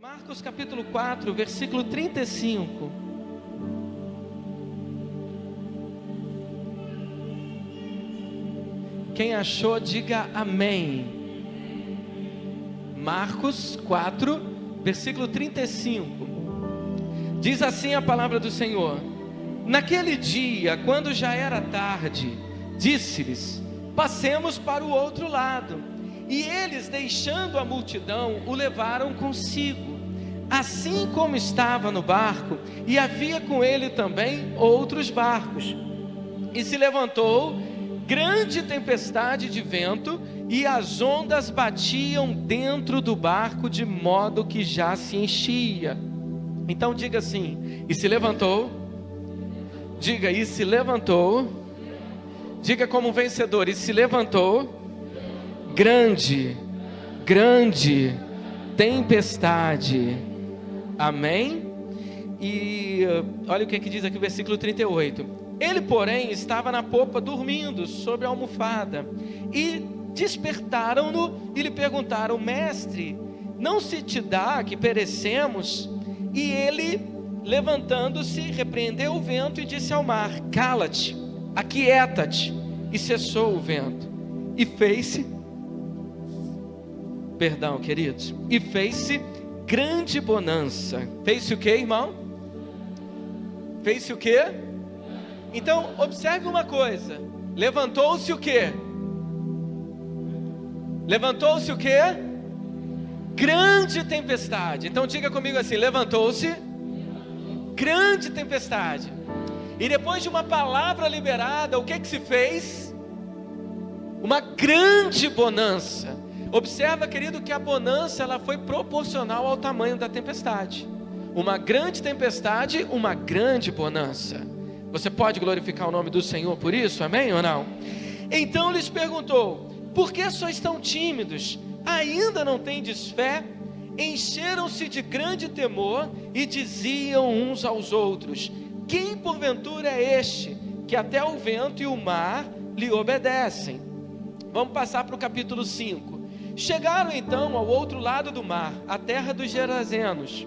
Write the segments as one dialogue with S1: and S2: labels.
S1: Marcos capítulo 4, versículo 35. Quem achou, diga amém. Marcos 4, versículo 35. Diz assim a palavra do Senhor: naquele dia, quando já era tarde, disse-lhes: passemos para o outro lado. E eles, deixando a multidão, o levaram consigo, assim como estava no barco, e havia com ele também outros barcos. E se levantou grande tempestade de vento, e as ondas batiam dentro do barco, de modo que já se enchia. Então diga assim: e se levantou. Diga: e se levantou. Diga como vencedor: e se levantou grande tempestade. Amém? E olha o que diz aqui o versículo 38. Ele, porém, estava na popa dormindo sobre a almofada, e despertaram-no e lhe perguntaram: mestre, não se te dá que perecemos? E ele, levantando-se, repreendeu o vento e disse ao mar: cala-te, aquieta-te. E cessou o vento. E fez-se, perdão, queridos, e fez-se grande bonança. Fez-se o que, irmão? Fez-se o que? Então, observe uma coisa. Levantou-se o que? Levantou-se o que? Grande tempestade. Então diga comigo assim: levantou-se grande tempestade. E depois de uma palavra liberada, o que se fez? Uma grande bonança. Observa, querido, que a bonança ela foi proporcional ao tamanho da tempestade. Uma grande tempestade, uma grande bonança. Você pode glorificar o nome do Senhor por isso, amém ou não? Então lhes perguntou: por que sois tão tímidos? Ainda não tendes fé? Encheram-se de grande temor e diziam uns aos outros: quem porventura é este, que até o vento e o mar lhe obedecem? Vamos passar para o capítulo 5. Chegaram então ao outro lado do mar, a terra dos Gerazenos.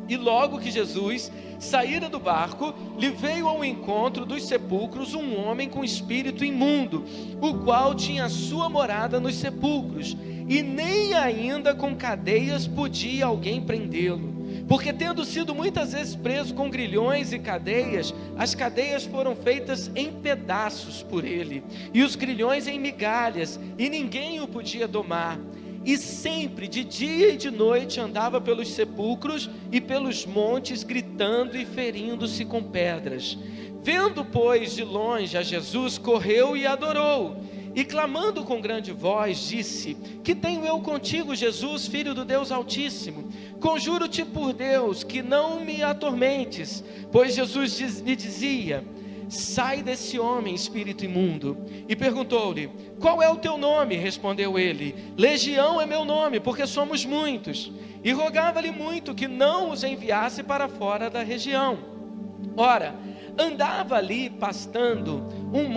S1: E logo que Jesus saíra do barco, lhe veio ao encontro dos sepulcros um homem com espírito imundo, o qual tinha sua morada nos sepulcros, e nem ainda com cadeias podia alguém prendê-lo, porque tendo sido muitas vezes preso com grilhões e cadeias, as cadeias foram feitas em pedaços por ele, e os grilhões em migalhas, e ninguém o podia domar. E sempre, de dia e de noite, andava pelos sepulcros e pelos montes, gritando e ferindo-se com pedras. Vendo, pois, de longe a Jesus, correu e adorou. E clamando com grande voz, disse: que tenho eu contigo, Jesus, filho do Deus Altíssimo? Conjuro-te por Deus, que não me atormentes. Pois Jesus lhe dizia: sai desse homem, espírito imundo. E perguntou-lhe: qual é o teu nome? Respondeu ele: Legião é meu nome, porque somos muitos. E rogava-lhe muito que não os enviasse para fora da região. Ora, andava ali pastando no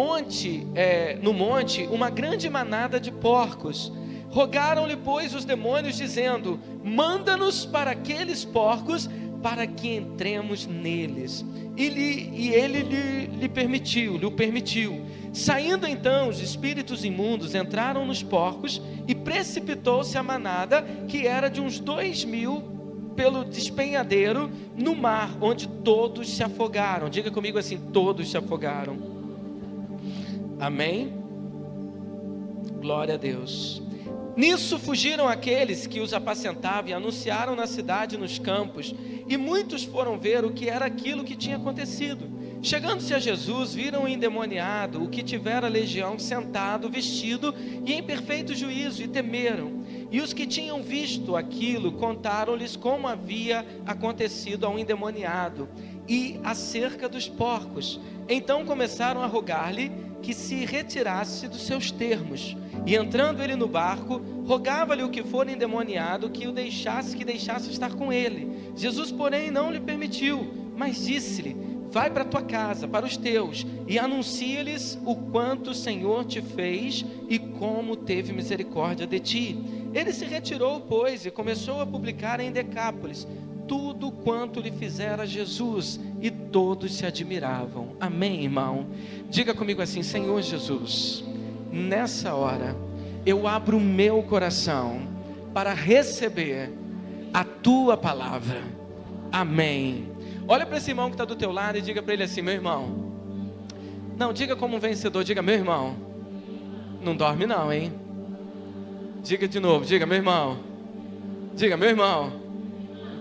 S1: monte uma grande manada de porcos. Rogaram-lhe, pois, os demônios, dizendo: manda-nos para aqueles porcos, para que entremos neles. E ele lhe permitiu. Saindo então os espíritos imundos, entraram nos porcos, e precipitou-se a manada, que era de uns 2.000, pelo despenhadeiro no mar, onde todos se afogaram. Diga comigo assim: todos se afogaram. Amém? Glória a Deus. Nisso fugiram aqueles que os apacentavam e anunciaram na cidade e nos campos, e muitos foram ver o que era aquilo que tinha acontecido. Chegando-se a Jesus, viram o endemoniado, o que tivera legião, sentado, vestido e em perfeito juízo, e temeram. E os que tinham visto aquilo contaram-lhes como havia acontecido ao endemoniado e acerca dos porcos. Então começaram a rogar-lhe que se retirasse dos seus termos. E entrando ele no barco, rogava-lhe o que for endemoniado que deixasse estar com ele. Jesus, porém, não lhe permitiu, mas disse-lhe: vai para a tua casa, para os teus, e anuncia-lhes o quanto o Senhor te fez e como teve misericórdia de ti. Ele se retirou, pois, e começou a publicar em Decápolis tudo quanto lhe fizera Jesus, e todos se admiravam. Amém, irmão? Diga comigo assim: Senhor Jesus, nessa hora eu abro o meu coração para receber a tua palavra. Amém. Olha para esse irmão que está do teu lado e diga para ele assim: meu irmão, não, diga como um vencedor, diga: meu irmão, não dorme não, hein? Diga de novo, diga: meu irmão, diga: meu irmão,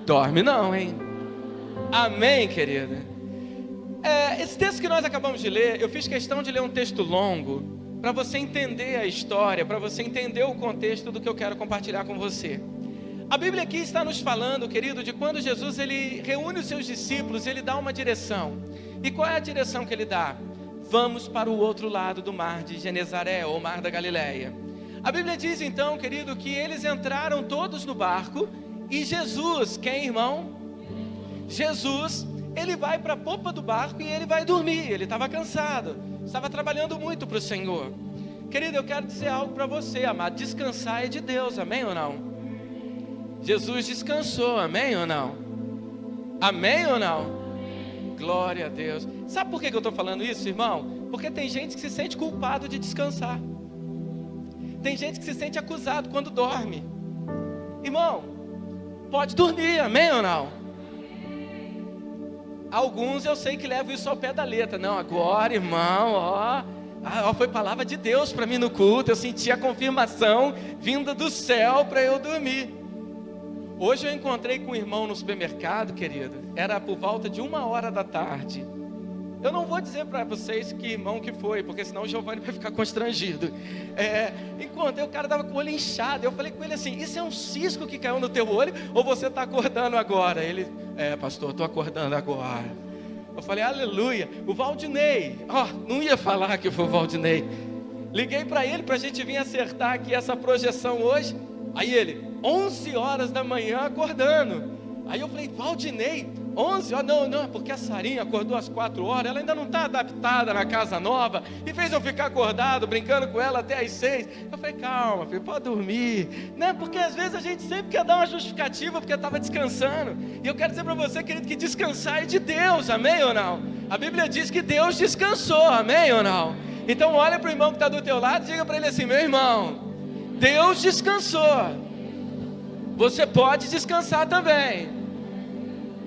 S1: dorme não, hein? Amém, querida? Esse texto que nós acabamos de ler, eu fiz questão de ler um texto longo, para você entender a história, para você entender o contexto do que eu quero compartilhar com você. A Bíblia aqui está nos falando, querido, de quando Jesus ele reúne os seus discípulos, ele dá uma direção. E qual é a direção que ele dá? Vamos para o outro lado do mar de Genezaré, ou mar da Galileia. A Bíblia diz então, querido, que eles entraram todos no barco, e Jesus, quem, irmão? Jesus, ele vai para a popa do barco e ele vai dormir. Ele estava cansado, estava trabalhando muito para o Senhor. Querido, eu quero dizer algo para você, amado: descansar é de Deus, amém ou não? Jesus descansou, amém ou não? Amém ou não? Glória a Deus. Sabe por que eu estou falando isso, irmão? Porque tem gente que se sente culpado de descansar. Tem gente que se sente acusado quando dorme. Irmão, pode dormir, amém ou não? Alguns eu sei que levam isso ao pé da letra. Não, agora, irmão, foi palavra de Deus para mim no culto. Eu senti a confirmação vinda do céu para eu dormir. Hoje eu encontrei com um irmão no supermercado, querido. Era por volta de 1h da tarde. Eu não vou dizer para vocês que irmão que foi, porque senão o Giovanni vai ficar constrangido. Encontrei, o cara estava com o olho inchado. Eu falei com ele assim: isso é um cisco que caiu no teu olho, ou você está acordando agora? Ele: pastor, estou acordando agora. Eu falei: aleluia. O Valdinei, não ia falar que foi o Valdinei. Liguei para ele para a gente vir acertar aqui essa projeção hoje. Aí ele, 11h da manhã acordando. Aí eu falei: Valdinei, 11 horas? Não, porque a Sarinha acordou às 4h, ela ainda não está adaptada na casa nova, e fez eu ficar acordado, brincando com ela até às 6. Eu falei: calma, filho, pode dormir, né? Porque às vezes a gente sempre quer dar uma justificativa, porque estava descansando. E eu quero dizer para você, querido, que descansar é de Deus, amém ou não? A Bíblia diz que Deus descansou, amém ou não? Então olha para o irmão que está do teu lado e diga para ele assim: meu irmão, Deus descansou, você pode descansar também.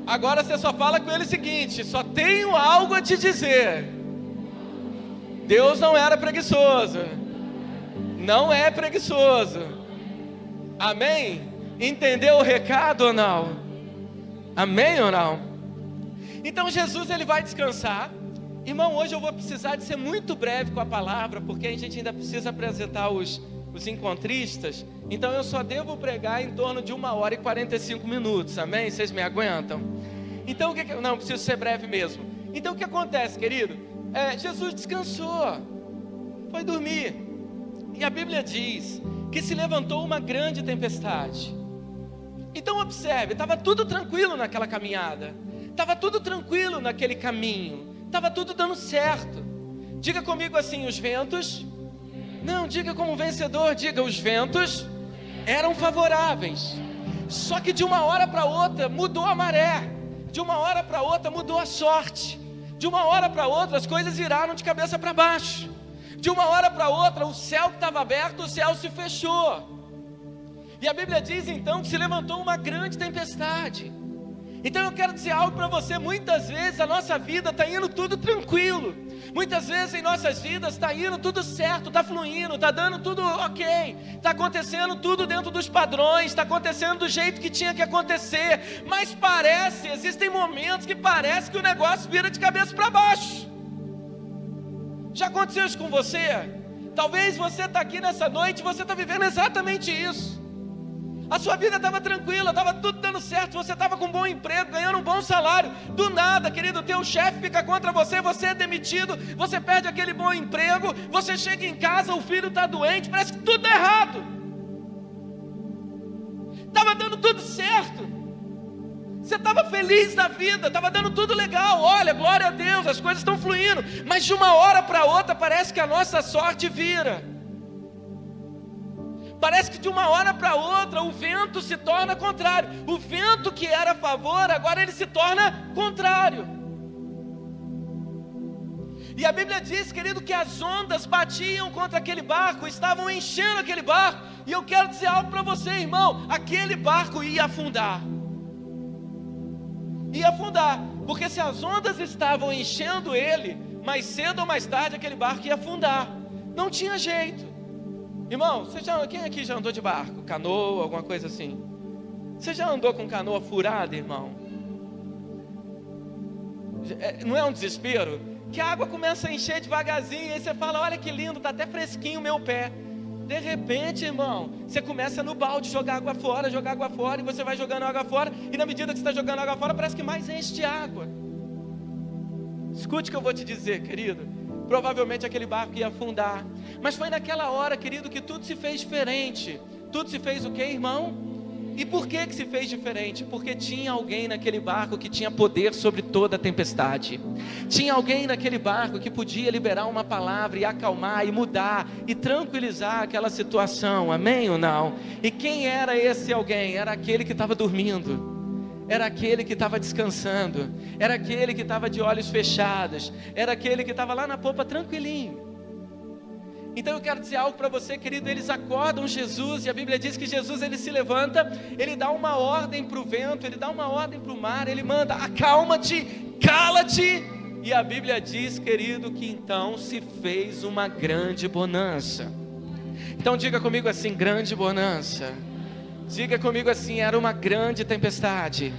S1: Agora você só fala com ele o seguinte: só tenho algo a te dizer. Deus não era preguiçoso, não é preguiçoso. Amém? Entendeu o recado ou não? Amém ou não? Então Jesus ele vai descansar. Irmão, hoje eu vou precisar de ser muito breve com a palavra, porque a gente ainda precisa apresentar os encontristas. Então eu só devo pregar em torno de 1h45. Amém? Vocês me aguentam? Então o que não, preciso ser breve mesmo. Então o que acontece, querido? Jesus descansou, foi dormir. E a Bíblia diz que se levantou uma grande tempestade. Então observe, estava tudo tranquilo naquela caminhada, estava tudo tranquilo naquele caminho, estava tudo dando certo. Diga comigo assim: os ventos... Não, diga como vencedor, diga: os ventos eram favoráveis. Só que de uma hora para outra mudou a maré, de uma hora para outra mudou a sorte, de uma hora para outra as coisas viraram de cabeça para baixo, de uma hora para outra o céu que estava aberto, o céu se fechou. E a Bíblia diz então que se levantou uma grande tempestade. Então eu quero dizer algo para você: muitas vezes a nossa vida está indo tudo tranquilo, muitas vezes em nossas vidas está indo tudo certo, está fluindo, está dando tudo ok, está acontecendo tudo dentro dos padrões, está acontecendo do jeito que tinha que acontecer, mas existem momentos que parece que o negócio vira de cabeça para baixo. Já aconteceu isso com você? Talvez você está aqui nessa noite e você está vivendo exatamente isso. A sua vida estava tranquila, estava tudo dando certo, você estava com um bom emprego, ganhando um bom salário. Do nada, querido, teu chefe fica contra você, você é demitido, você perde aquele bom emprego, você chega em casa, o filho está doente, parece que tudo está errado. Estava dando tudo certo. Você estava feliz da vida, estava dando tudo legal, olha, glória a Deus, as coisas estão fluindo, mas de uma hora para outra parece que a nossa sorte vira. Parece que de uma hora para outra o vento se torna contrário. O vento que era a favor, agora ele se torna contrário. E a Bíblia diz, querido, que as ondas batiam contra aquele barco, estavam enchendo aquele barco. E eu quero dizer algo para você, irmão, aquele barco ia afundar. Ia afundar, porque se as ondas estavam enchendo ele, mais cedo ou mais tarde aquele barco ia afundar. Não tinha jeito. Irmão, quem aqui já andou de barco? Canoa, alguma coisa assim? Você já andou com canoa furada, irmão? Não é um desespero? Que a água começa a encher devagarzinho, e aí você fala, olha que lindo, está até fresquinho o meu pé. De repente, irmão, você começa no balde jogar água fora, e você vai jogando água fora, e na medida que você está jogando água fora, parece que mais enche de água. Escute o que eu vou te dizer, querido. Provavelmente aquele barco ia afundar, mas foi naquela hora, querido, que tudo se fez diferente. Tudo se fez o quê, irmão? E por que se fez diferente? Porque tinha alguém naquele barco que tinha poder sobre toda a tempestade. Tinha alguém naquele barco que podia liberar uma palavra e acalmar, e mudar, e tranquilizar aquela situação, amém ou não? E quem era esse alguém? Era aquele que estava dormindo. Era aquele que estava descansando, era aquele que estava de olhos fechados, era aquele que estava lá na popa tranquilinho. Então eu quero dizer algo para você, querido. Eles acordam Jesus, e a Bíblia diz que Jesus, ele se levanta, ele dá uma ordem para o vento, ele dá uma ordem para o mar, ele manda, acalma-te, cala-te. E a Bíblia diz, querido, que então se fez uma grande bonança. Então diga comigo assim, grande bonança. Diga comigo assim, era uma grande tempestade,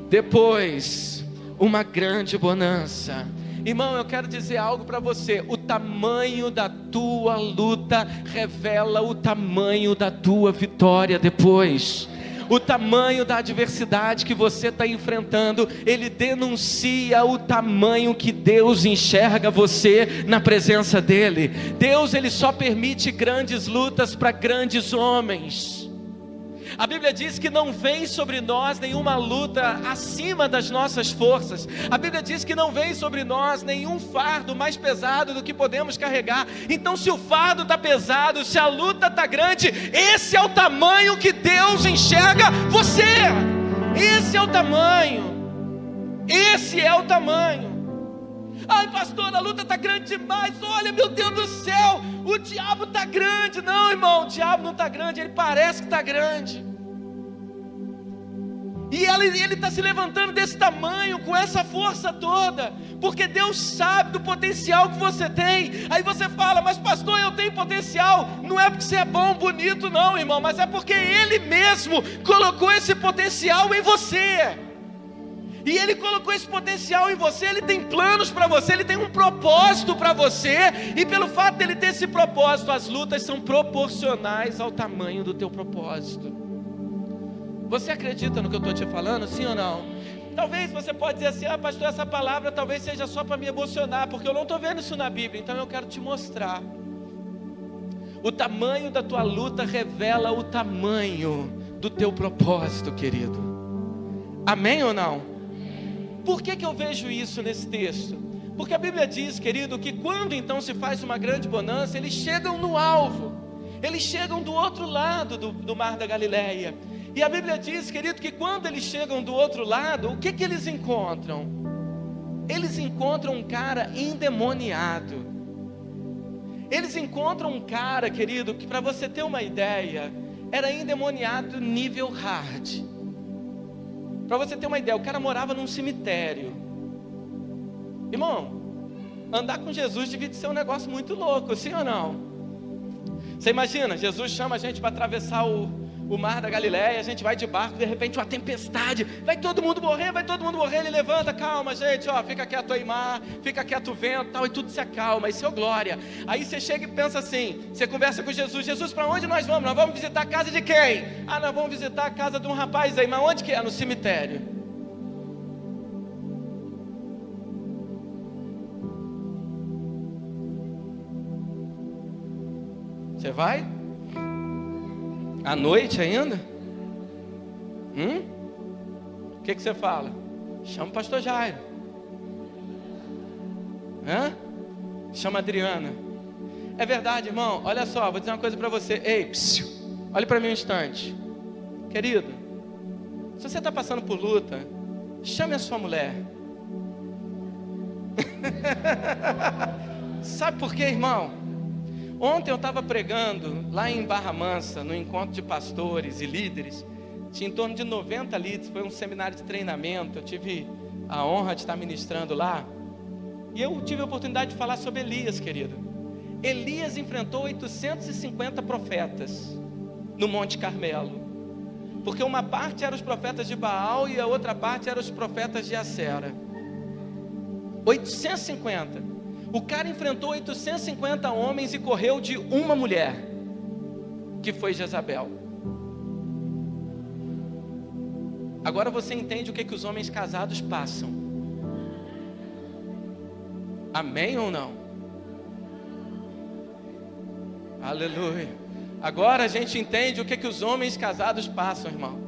S1: depois uma grande bonança. Irmão, eu quero dizer algo para você. O tamanho da tua luta revela o tamanho da tua vitória depois. O tamanho da adversidade que você está enfrentando, ele denuncia o tamanho que Deus enxerga você na presença dele. Deus, ele só permite grandes lutas para grandes homens. A Bíblia diz que não vem sobre nós nenhuma luta acima das nossas forças. A Bíblia diz que não vem sobre nós nenhum fardo mais pesado do que podemos carregar. Então, se o fardo está pesado, se a luta está grande, esse é o tamanho que Deus enxerga você. Esse é o tamanho. Esse é o tamanho. Ai, pastor, a luta está grande demais. Olha, meu Deus do céu, o diabo está grande. Não, irmão, o diabo não está grande, ele parece que está grande. E ele está se levantando desse tamanho, com essa força toda, porque Deus sabe do potencial que você tem. Aí você fala, mas pastor, eu tenho potencial. Não é porque você é bom, bonito não, irmão, mas é porque Ele mesmo colocou esse potencial em você. E Ele colocou esse potencial em você, Ele tem planos para você, Ele tem um propósito para você. E pelo fato de Ele ter esse propósito, as lutas são proporcionais ao tamanho do teu propósito. Você acredita no que eu estou te falando, sim ou não? Talvez você pode dizer assim, pastor, essa palavra talvez seja só para me emocionar, porque eu não estou vendo isso na Bíblia. Então eu quero te mostrar. O tamanho da tua luta revela o tamanho do teu propósito, querido. Amém ou não? Por que eu vejo isso nesse texto? Porque a Bíblia diz, querido, que quando então se faz uma grande bonança, eles chegam no alvo. Eles chegam do outro lado do mar da Galileia. E a Bíblia diz, querido, que quando eles chegam do outro lado, o que eles encontram? Eles encontram um cara endemoniado. Eles encontram um cara, querido, que para você ter uma ideia, era endemoniado nível hard. Para você ter uma ideia, o cara morava num cemitério. Irmão, andar com Jesus devia ser um negócio muito louco, sim ou não? Você imagina, Jesus chama a gente para atravessar o mar da Galileia, a gente vai de barco, de repente uma tempestade, vai todo mundo morrer, ele levanta, calma gente, fica quieto aí mar, fica quieto o vento, tal, e tudo se acalma, isso é glória. Aí você chega e pensa assim, você conversa com Jesus, para onde nós vamos? Nós vamos visitar a casa de quem? Nós vamos visitar a casa de um rapaz aí, mas onde que é? No cemitério. Você vai? À noite ainda? que você fala? Chama o pastor Jairo. Chama a Adriana. É verdade, irmão. Olha só, vou dizer uma coisa para você. Ei, psiu, olhe para mim um instante. Querido, se você está passando por luta, chame a sua mulher. Sabe por quê, irmão? Ontem eu estava pregando lá em Barra Mansa, no encontro de pastores e líderes. Tinha em torno de 90 líderes, foi um seminário de treinamento. Eu tive a honra de estar ministrando lá. E eu tive a oportunidade de falar sobre Elias, querido. Elias enfrentou 850 profetas no Monte Carmelo. Porque uma parte eram os profetas de Baal e a outra parte eram os profetas de Acera. 850. O cara enfrentou 850 homens e correu de uma mulher, que foi Jezabel. Agora você entende o que os homens casados passam. Amém ou não? Aleluia. Agora a gente entende o que os homens casados passam, irmão.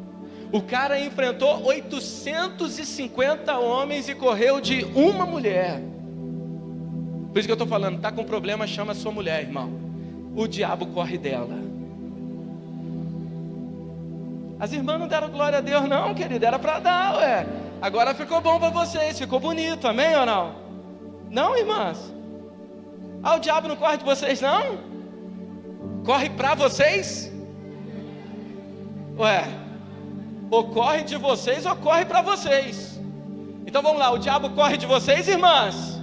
S1: O cara enfrentou 850 homens e correu de uma mulher. Por isso que eu estou falando, está com problema, chama a sua mulher, irmão. O diabo corre dela. As irmãs não deram glória a Deus não, querida, era para dar, ué. Agora ficou bom para vocês, ficou bonito, amém ou não? Não, irmãs? O diabo não corre de vocês não? Corre para vocês? Ué, ou corre de vocês ou corre para vocês. Então vamos lá, o diabo corre de vocês, irmãs?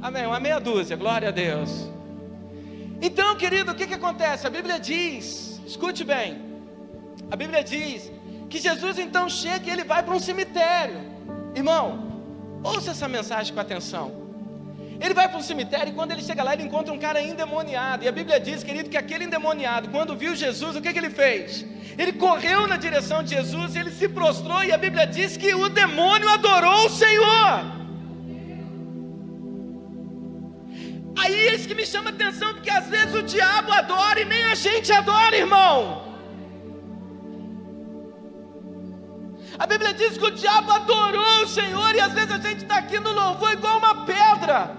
S1: Amém, uma meia dúzia, glória a Deus. Então, querido, o que acontece? A Bíblia diz, escute bem, a Bíblia diz que Jesus então chega e ele vai para um cemitério. Irmão, ouça essa mensagem com atenção. Ele vai para um cemitério e quando ele chega lá ele encontra um cara endemoniado. E a Bíblia diz, querido, que aquele endemoniado, quando viu Jesus, o que ele fez? Ele correu na direção de Jesus, ele se prostrou e a Bíblia diz que o demônio adorou o Senhor. Aí é isso que me chama a atenção, porque às vezes o diabo adora e nem a gente adora, irmão. A Bíblia diz que o diabo adorou o Senhor e às vezes a gente está aqui no louvor igual uma pedra.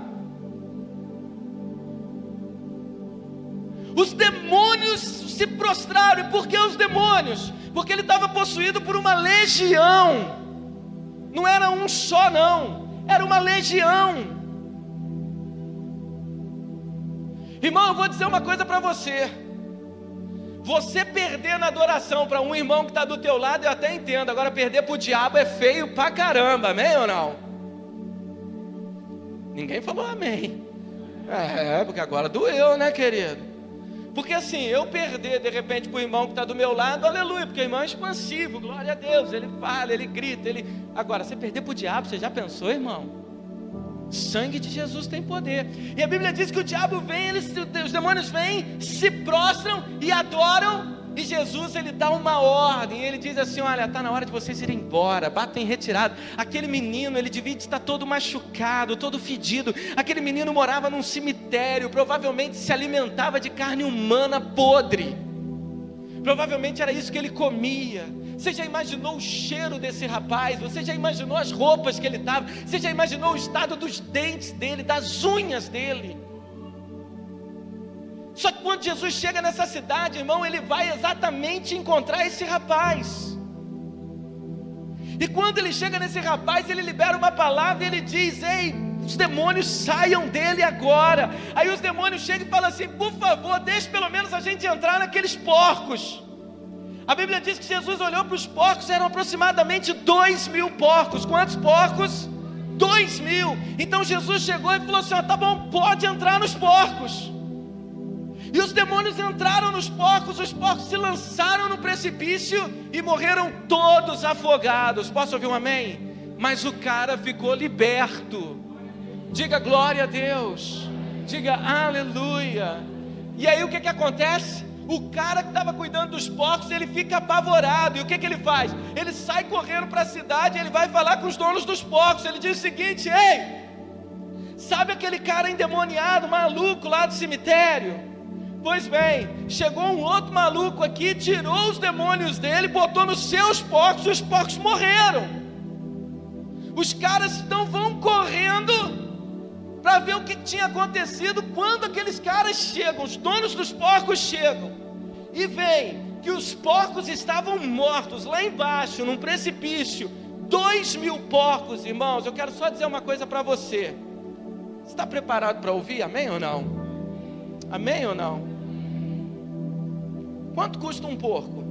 S1: Os demônios se prostraram. E por que os demônios? Porque ele estava possuído por uma legião. Não era um só não, era uma legião. Irmão, eu vou dizer uma coisa para você. Você perder na adoração para um irmão que está do teu lado, eu até entendo. Agora perder para o diabo é feio pra caramba, amém ou não? Ninguém falou amém. Porque agora doeu, né, querido? Porque assim, eu perder de repente para o irmão que está do meu lado, aleluia, porque o irmão é expansivo, glória a Deus, ele fala, ele grita, ele... Agora, você perder para o diabo, você já pensou, irmão? Sangue de Jesus tem poder. E a Bíblia diz que o diabo vem, os demônios vêm, se prostram e adoram. E Jesus, ele dá uma ordem. Ele diz assim, olha, está na hora de vocês irem embora, batem em retirada. Aquele menino, ele devia estar todo machucado, todo fedido. Aquele menino morava num cemitério, provavelmente se alimentava de carne humana podre. Provavelmente era isso que ele comia. Você já imaginou o cheiro desse rapaz? Você já imaginou as roupas que ele estava? Você já imaginou o estado dos dentes dele, das unhas dele? Só que quando Jesus chega nessa cidade, irmão, ele vai exatamente encontrar esse rapaz. E quando ele chega nesse rapaz, ele libera uma palavra e ele diz, ei, os demônios saiam dele agora. Aí os demônios chegam e falam assim, por favor, deixe pelo menos a gente entrar naqueles porcos. A Bíblia diz que Jesus olhou para os porcos, eram aproximadamente 2.000 porcos. Quantos porcos? 2.000. Então Jesus chegou e falou assim, tá bom, pode entrar nos porcos. E os demônios entraram nos porcos, os porcos se lançaram no precipício e morreram todos afogados. Posso ouvir um amém? Mas o cara ficou liberto. Diga glória a Deus, diga aleluia. E aí o que acontece? O cara que estava cuidando dos porcos, ele fica apavorado. E o que ele faz? Ele sai correndo para a cidade, ele vai falar com os donos dos porcos. Ele diz o seguinte, ei, sabe aquele cara endemoniado, maluco lá do cemitério? Pois bem, chegou um outro maluco aqui, tirou os demônios dele, botou nos seus porcos, e os porcos morreram. Os caras então vão correndo para ver o que tinha acontecido. Quando aqueles caras chegam, os donos dos porcos chegam e veem que os porcos estavam mortos lá embaixo, num precipício. 2.000 porcos, irmãos. Eu quero só dizer uma coisa para você. Você está preparado para ouvir? Amém ou não? Amém ou não? Quanto custa um porco?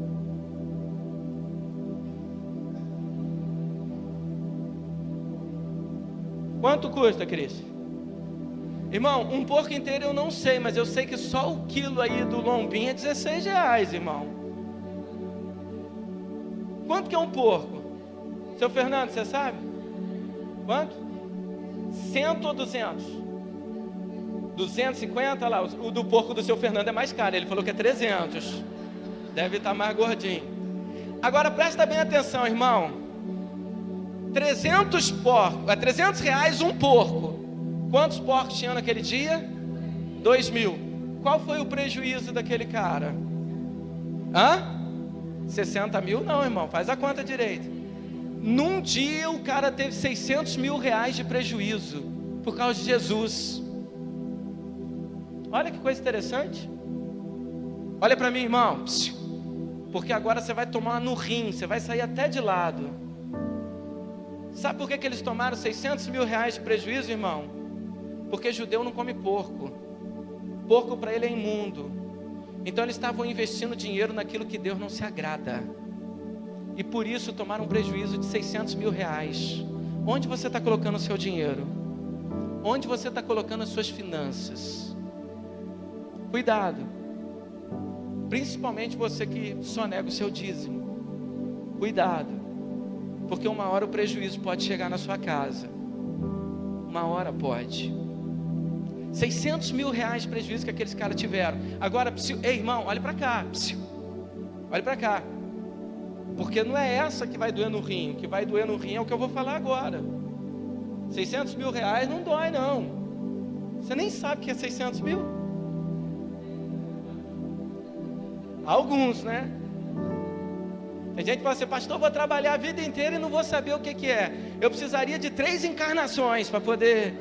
S1: Quanto custa, Cris? Irmão, um porco inteiro eu não sei, mas eu sei que só o quilo aí do lombinho é R$16, irmão. Quanto que é um porco? Seu Fernando, você sabe? Quanto? 100 ou 200? 250, olha lá, o do porco do seu Fernando é mais caro, ele falou que é 300. Deve estar mais gordinho. Agora presta bem atenção, irmão. 300 porcos, R$300 um porco. Quantos porcos tinham naquele dia? 2.000. Qual foi o prejuízo daquele cara? 60 mil? Não, irmão, faz a conta direito. Num dia o cara teve R$600 mil de prejuízo por causa de Jesus. Olha que coisa interessante. Olha para mim, irmão, porque agora você vai tomar no rim, você vai sair até de lado. Sabe por que eles tomaram R$600 mil de prejuízo, irmão? Porque judeu não come porco. Porco para ele é imundo. Então eles estavam investindo dinheiro naquilo que Deus não se agrada. E por isso tomaram um prejuízo de R$600 mil. Onde você está colocando o seu dinheiro? Onde você está colocando as suas finanças? Cuidado. Principalmente você que sonega o seu dízimo. Cuidado. Porque uma hora o prejuízo pode chegar na sua casa. Uma hora pode. R$600 mil de prejuízo que aqueles caras tiveram. Agora, ei irmão, olha para cá. Olha para cá. Porque não é essa que vai doer no rim. O que vai doer no rim é o que eu vou falar agora. R$600 mil não dói não. Você nem sabe o que é 600 mil. Alguns, né? Tem gente que fala assim, pastor, vou trabalhar a vida inteira e não vou saber o que é. Eu precisaria de 3 encarnações para poder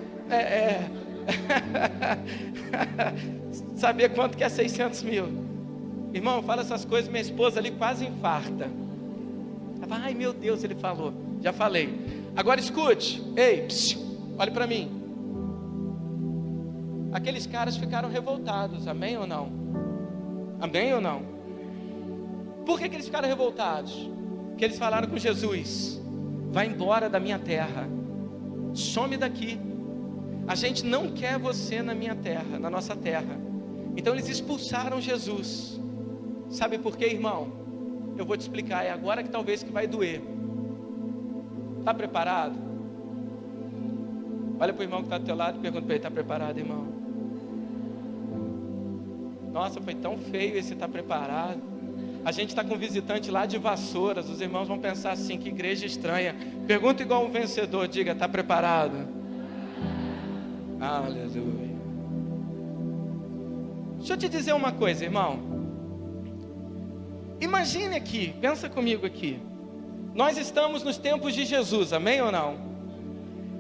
S1: saber quanto que é 600 mil. Irmão, fala essas coisas, minha esposa ali quase infarta. Ela fala, ai meu Deus, ele falou. Já falei. Agora escute, ei, olhe para mim. Aqueles caras ficaram revoltados, amém ou não? Amém ou não? Por que eles ficaram revoltados? Porque eles falaram com Jesus, vai embora da minha terra, some daqui, a gente não quer você na minha terra, na nossa terra. Então eles expulsaram Jesus. Sabe por quê, irmão? Eu vou te explicar, é agora que talvez que vai doer. Está preparado? Olha para o irmão que está do teu lado e pergunta para ele, está preparado, irmão? Nossa, foi tão feio esse está preparado. A gente está com um visitante lá de Vassouras. Os irmãos vão pensar assim, que igreja estranha. Pergunta igual um vencedor, diga, está preparado? Aleluia. Deixa eu te dizer uma coisa, irmão. Imagine aqui, pensa comigo aqui. Nós estamos nos tempos de Jesus, amém ou não?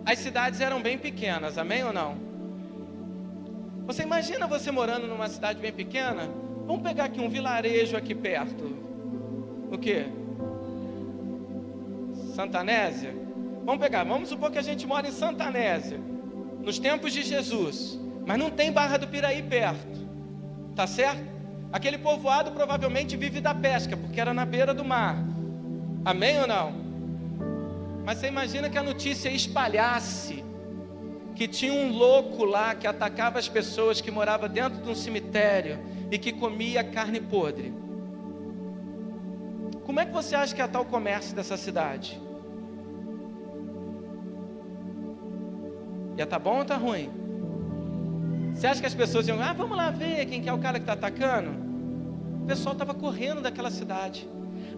S1: As cidades eram bem pequenas, amém ou não? Você imagina você morando numa cidade bem pequena? Vamos pegar aqui um vilarejo aqui perto. O quê? Santanésia? Vamos supor que a gente mora em Santanésia, nos tempos de Jesus, mas não tem Barra do Piraí perto, tá certo? Aquele povoado provavelmente vive da pesca, porque era na beira do mar, amém ou não? Mas você imagina que a notícia espalhasse, que tinha um louco lá que atacava as pessoas, que morava dentro de um cemitério e que comia carne podre. Como é que você acha que ia estar o comércio dessa cidade? Ia estar bom ou está ruim? Você acha que as pessoas iam, vamos lá ver quem que é o cara que está atacando? O pessoal estava correndo daquela cidade.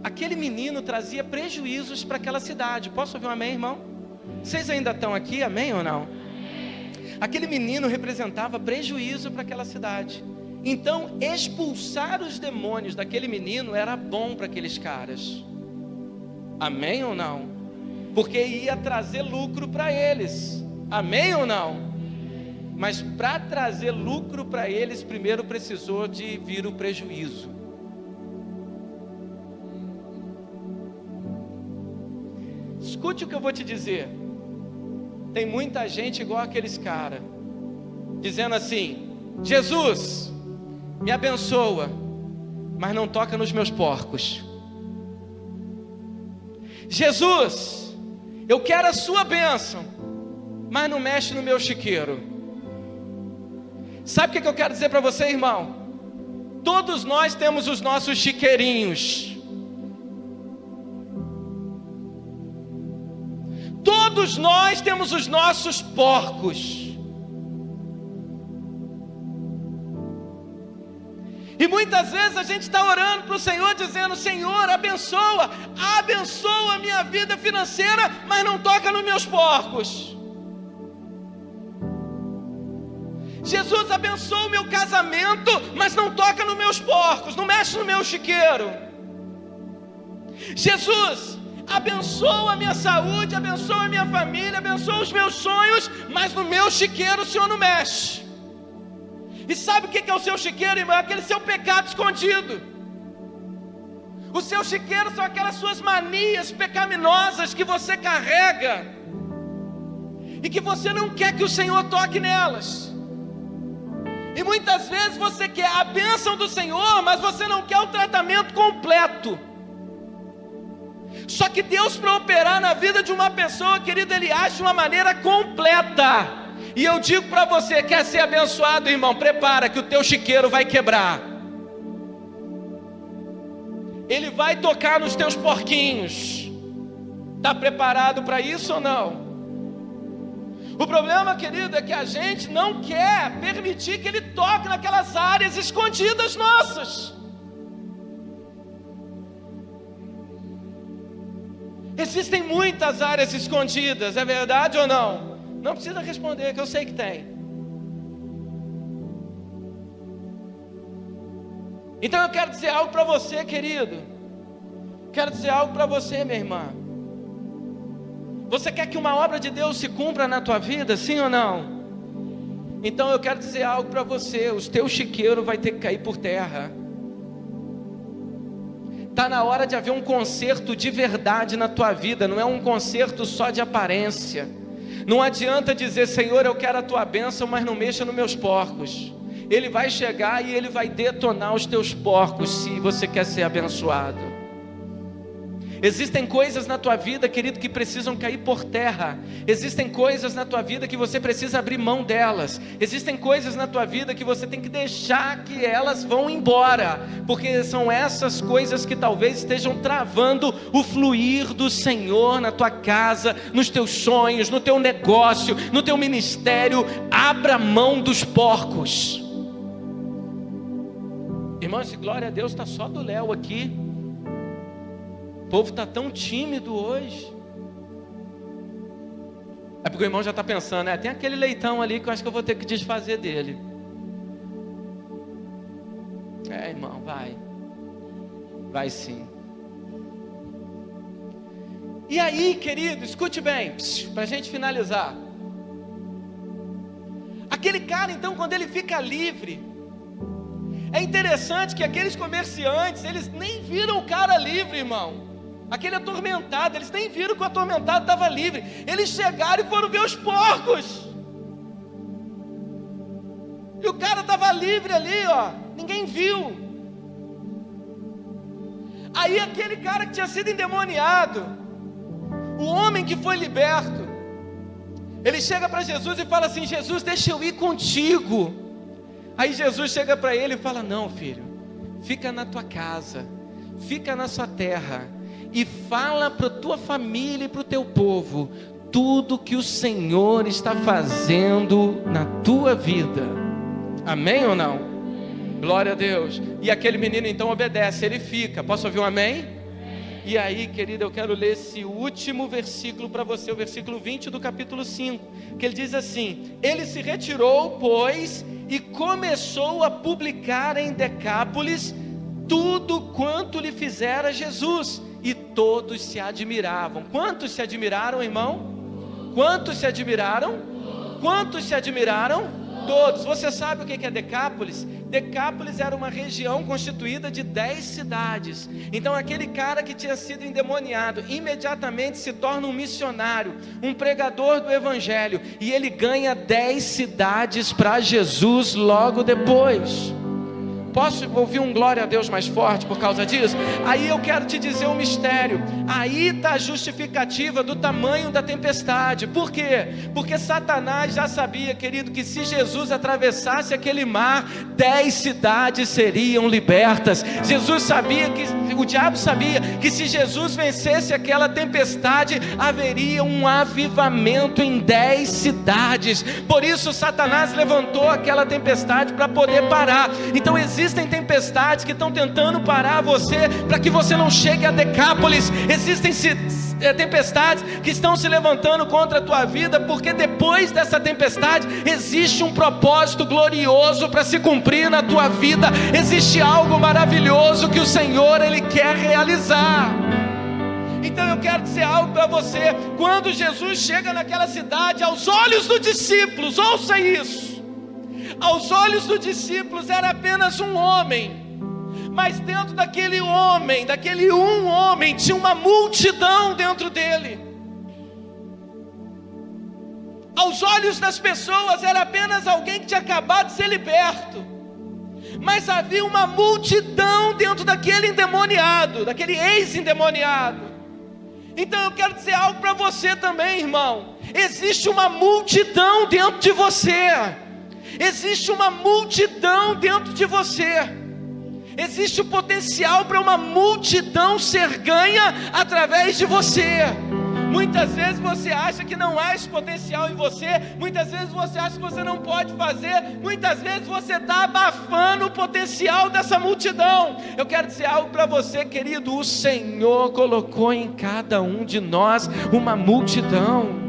S1: Aquele menino trazia prejuízos para aquela cidade. Posso ouvir um amém, irmão? Vocês ainda estão aqui, amém ou não? Aquele menino representava prejuízo para aquela cidade. Então, expulsar os demônios daquele menino era bom para aqueles caras. Amém ou não? Porque ia trazer lucro para eles. Amém ou não? Mas para trazer lucro para eles, primeiro precisou de vir o prejuízo. Escute o que eu vou te dizer. Tem muita gente igual aqueles caras, dizendo assim: Jesus, me abençoa, mas não toca nos meus porcos. Jesus, eu quero a sua bênção, mas não mexe no meu chiqueiro. Sabe o que eu quero dizer para você, irmão? Todos nós temos os nossos chiqueirinhos. Todos nós temos os nossos porcos. E muitas vezes a gente está orando para o Senhor, dizendo: Senhor, abençoa a minha vida financeira, mas não toca nos meus porcos. Jesus, abençoa o meu casamento, mas não toca nos meus porcos, não mexe no meu chiqueiro. Jesus, abençoa a minha saúde, abençoa a minha família, abençoa os meus sonhos, mas no meu chiqueiro o Senhor não mexe. E sabe o que é o seu chiqueiro, irmão? É aquele seu pecado escondido. O seu chiqueiro são aquelas suas manias pecaminosas que você carrega e que você não quer que o Senhor toque nelas. E muitas vezes você quer a bênção do Senhor, mas você não quer o tratamento completo. Só que Deus, para operar na vida de uma pessoa, querido, Ele age de uma maneira completa. E eu digo para você: quer ser abençoado, irmão? Prepara que o teu chiqueiro vai quebrar. Ele vai tocar nos teus porquinhos. Está preparado para isso ou não? O problema, querido, é que a gente não quer permitir que Ele toque naquelas áreas escondidas nossas. Existem muitas áreas escondidas, é verdade ou não? Não precisa responder, que eu sei que tem. Então eu quero dizer algo para você, querido. Quero dizer algo para você, minha irmã. Você quer que uma obra de Deus se cumpra na tua vida, sim ou não? Então eu quero dizer algo para você: o teu chiqueiro vai ter que cair por terra. Está na hora de haver um conserto de verdade na tua vida, não é um conserto só de aparência. Não adianta dizer: Senhor, eu quero a tua bênção, mas não mexa nos meus porcos. Ele vai chegar e Ele vai detonar os teus porcos, se você quer ser abençoado. Existem coisas na tua vida, querido, que precisam cair por terra. Existem coisas na tua vida que você precisa abrir mão delas. Existem coisas na tua vida que você tem que deixar que elas vão embora, porque são essas coisas que talvez estejam travando o fluir do Senhor na tua casa, nos teus sonhos, no teu negócio, no teu ministério. Abra mão dos porcos. Irmãos, glória a Deus, está só do Léo aqui. O povo está tão tímido hoje. É porque o irmão já está pensando: tem aquele leitão ali que eu acho que eu vou ter que desfazer dele. Irmão, vai sim. E aí, querido, escute bem, para a gente finalizar. Aquele cara, então, quando ele fica livre, é interessante que aqueles comerciantes, eles nem viram o cara livre, irmão. Aquele atormentado, eles nem viram que o atormentado estava livre. Eles chegaram e foram ver os porcos. E o cara estava livre ali, ó. Ninguém viu. Aí aquele cara que tinha sido endemoniado, o homem que foi liberto, ele chega para Jesus e fala assim: Jesus, deixa eu ir contigo. Aí Jesus chega para ele e fala: não, filho, fica na tua casa, fica na sua terra, e fala para a tua família e para o teu povo tudo que o Senhor está fazendo na tua vida. Amém ou não? Glória a Deus. E aquele menino então obedece, ele fica. Posso ouvir um amém? E aí, querido, eu quero ler esse último versículo para você, o versículo 20 do capítulo 5, que ele diz assim: ele se retirou, pois, e começou a publicar em Decápolis tudo quanto lhe fizera Jesus, e todos se admiravam. Quantos se admiraram, irmão? Quantos se admiraram? Quantos se admiraram? Todos. Você sabe o que é Decápolis? Decápolis era uma região constituída de 10 cidades. Então aquele cara que tinha sido endemoniado imediatamente se torna um missionário, um pregador do evangelho, e ele ganha 10 cidades para Jesus logo depois. Posso ouvir um glória a Deus mais forte por causa disso? Aí eu quero te dizer um mistério. Aí está a justificativa do tamanho da tempestade. Por quê? Porque Satanás já sabia, querido, que se Jesus atravessasse aquele mar, 10 cidades seriam libertas. Jesus sabia que, o diabo sabia que se Jesus vencesse aquela tempestade, haveria um avivamento em 10 cidades. Por isso Satanás levantou aquela tempestade para poder parar. Então existem tempestades que estão tentando parar você, para que você não chegue a Decápolis. Existem tempestades que estão se levantando contra a tua vida, porque depois dessa tempestade existe um propósito glorioso para se cumprir na tua vida. Existe algo maravilhoso que o Senhor, Ele quer realizar. Então eu quero dizer algo para você. Quando Jesus chega naquela cidade, aos olhos dos discípulos, ouça isso, aos olhos dos discípulos era apenas um homem, mas dentro daquele homem, daquele um homem, tinha uma multidão dentro dele. Aos olhos das pessoas era apenas alguém que tinha acabado de ser liberto, mas havia uma multidão dentro daquele endemoniado, daquele ex-endemoniado. Então eu quero dizer algo para você também, irmão. Existe uma multidão dentro de você. Existe uma multidão dentro de você. Existe o potencial para uma multidão ser ganha através de você. Muitas vezes você acha que não há esse potencial em você. Muitas vezes você acha que você não pode fazer. Muitas vezes você está abafando o potencial dessa multidão. Eu quero dizer algo para você, querido. O Senhor colocou em cada um de nós uma multidão.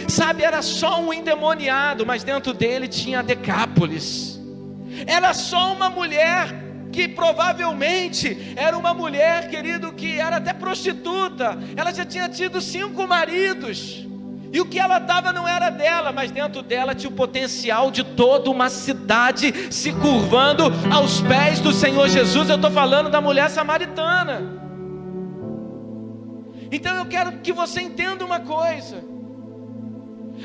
S1: Sabe, era só um endemoniado, mas dentro dele tinha Decápolis. Era só uma mulher que provavelmente era uma mulher, querido, que era até prostituta. Ela já tinha tido 5 maridos, e o que ela estava não era dela, mas dentro dela tinha o potencial de toda uma cidade se curvando aos pés do Senhor Jesus. Eu estou falando da mulher samaritana. Então eu quero que você entenda uma coisa.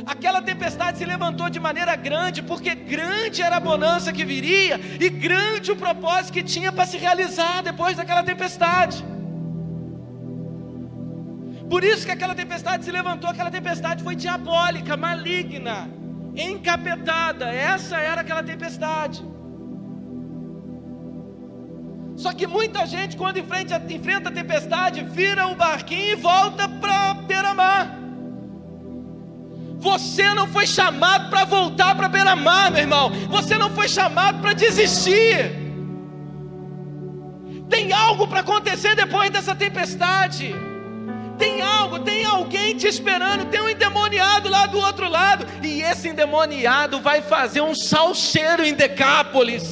S1: Aquela tempestade se levantou de maneira grande, porque grande era a bonança que viria, e grande o propósito que tinha para se realizar depois daquela tempestade. Por isso que aquela tempestade se levantou. Aquela tempestade foi diabólica, maligna, encapetada. Essa era aquela tempestade. Só que muita gente, quando enfrenta a tempestade, vira o barquinho e volta para beira-mar. Você não foi chamado para voltar para beira-mar, meu irmão. Você não foi chamado para desistir. Tem algo para acontecer depois dessa tempestade. Tem algo, tem alguém te esperando. Tem um endemoniado lá do outro lado, e esse endemoniado vai fazer um salseiro em Decápolis.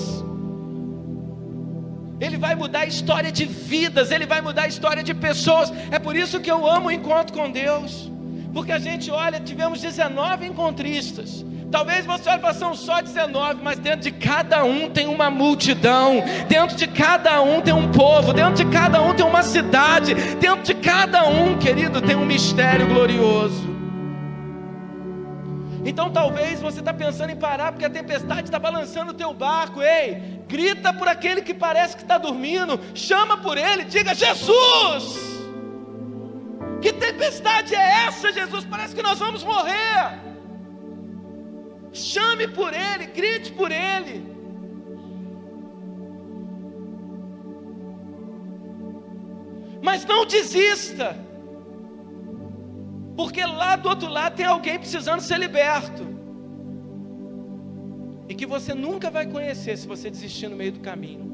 S1: Ele vai mudar a história de vidas. Ele vai mudar a história de pessoas. É por isso que eu amo o encontro com Deus. Porque a gente olha, tivemos 19 encontristas. Talvez você olhe para são só 19, mas dentro de cada um tem uma multidão. Dentro de cada um tem um povo. Dentro de cada um tem uma cidade. Dentro de cada um, querido, tem um mistério glorioso. Então talvez você está pensando em parar porque a tempestade está balançando o teu barco. Ei, grita por aquele que parece que está dormindo. Chama por ele, diga: Jesus! Que tempestade é essa, Jesus? Parece que nós vamos morrer. Chame por ele, grite por ele. Mas não desista, porque lá do outro lado tem alguém precisando ser liberto, e que você nunca vai conhecer se você desistir no meio do caminho.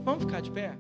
S1: Vamos ficar de pé?